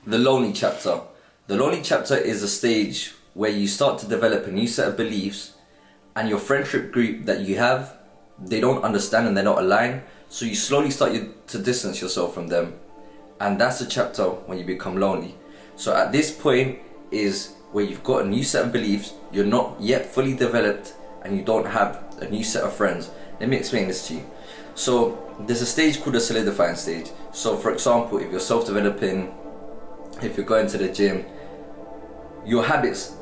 The lonely chapter. The lonely chapter is a stage where you start to develop a new set of beliefs, and your friendship group that you have, they don't understand and they're not aligned, so you slowly start to distance yourself from them, and that's the chapter when you become lonely. So at this point is where you've got a new set of beliefs, you're not yet fully developed, and you don't have a new set of friends. Let me explain this to you. So there's a stage called the solidifying stage. So for example, if you're self-developing, if you're going to the gym, your habits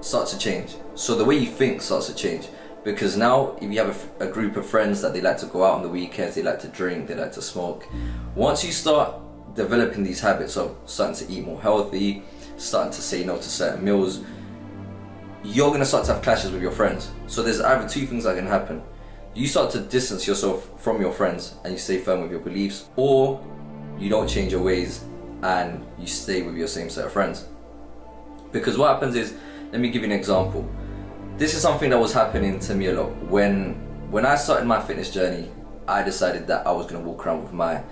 start to change. So the way you think starts to change, because now if you have a group of friends that they like to go out on the weekends, they like to drink, they like to smoke, once you start developing these habits of starting to eat more healthy, starting to say no to certain meals, you're going to start to have clashes with your friends. So there's either two things that can happen. You start to distance yourself from your friends and you stay firm with your beliefs, or you don't change your ways and you stay with your same set of friends. Because what happens is, let me give you an example. This is something that was happening to me a lot. When I started my fitness journey, I decided that I was going to walk around with my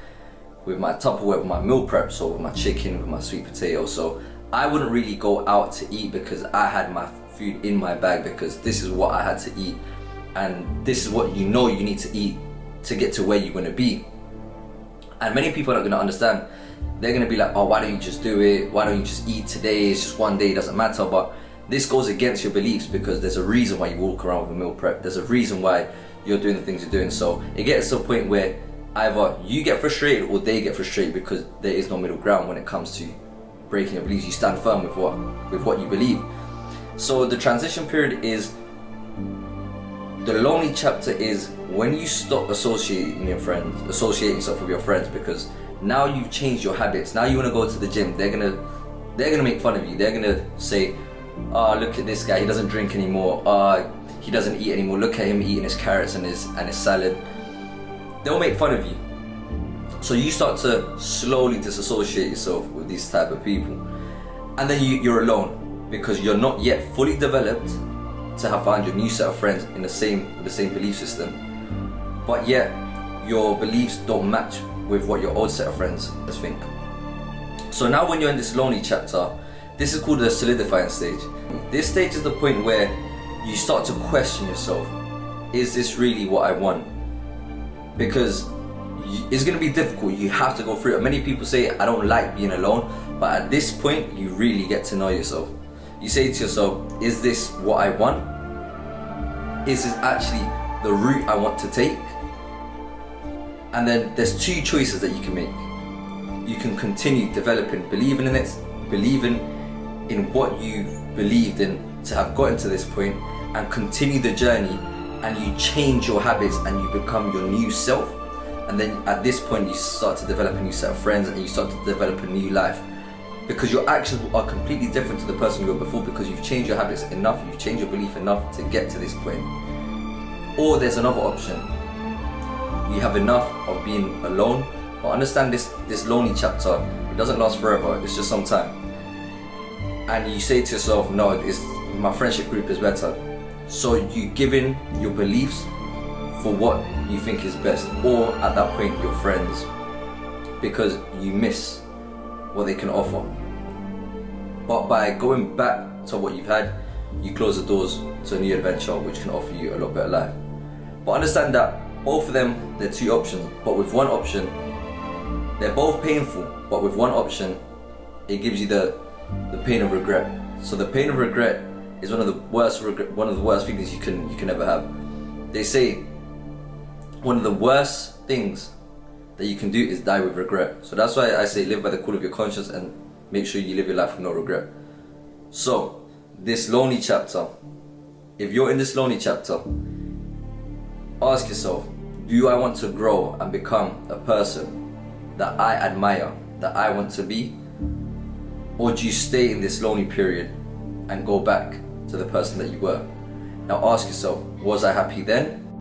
Tupperware, with my meal prep, so with my chicken, with my sweet potato. So I wouldn't really go out to eat because I had my food in my bag, because this is what I had to eat, and this is what you need to eat to get to where you want to be. And many people are not going to understand. They're going to be like, oh, why don't you just do it? Why don't you just eat today? It's just one day, it doesn't matter. But this goes against your beliefs, because there's a reason why you walk around with a meal prep. There's a reason why you're doing the things you're doing. So it gets to a point where either you get frustrated or they get frustrated, because there is no middle ground when it comes to breaking your beliefs. You stand firm with what you believe. So the transition period is, the lonely chapter is when you stop associating yourself with your friends, because now you've changed your habits. Now you want to go to the gym, they're gonna make fun of you. They're gonna say, oh, look at this guy, he doesn't drink anymore, he doesn't eat anymore, look at him eating his carrots and his salad. They'll make fun of you. So you start to slowly disassociate yourself with these type of people, and then you're alone, because you're not yet fully developed to have found your new set of friends in the same belief system, but yet your beliefs don't match with what your old set of friends think. So now when you're in this lonely chapter, this is called the solidifying stage. This stage is the point where you start to question yourself. Is this really what I want? Because it's going to be difficult. You have to go through it. Many people say, I don't like being alone, but at this point you really get to know yourself. You say to yourself, is this what I want? Is this actually the route I want to take? And then there's two choices that you can make. You can continue developing, believing in it, believing in what you believed in to have gotten to this point, and continue the journey, and you change your habits and you become your new self. And then at this point you start to develop a new set of friends, and you start to develop a new life, because your actions are completely different to the person you were before, because you've changed your habits enough, you've changed your belief enough to get to this point. Or there's another option. You have enough of being alone, but understand this lonely chapter, it doesn't last forever, it's just some time. And you say to yourself, no, my friendship group is better. So you give in your beliefs for what you think is best, or at that point your friends, because you miss what they can offer. But by going back to what you've had, you close the doors to a new adventure which can offer you a lot better life. But understand that both of them, they're two options, but with one option, they're both painful, but with one option, it gives you the pain of regret. So the pain of regret is one of the worst things you can ever have. They say one of the worst things that you can do is die with regret. So that's why I say live by the call of your conscience, and make sure you live your life with no regret. So this lonely chapter, if you're in this lonely chapter, ask yourself, do I want to grow and become a person that I admire, that I want to be? Or do you stay in this lonely period and go back to the person that you were? Now ask yourself, was I happy then?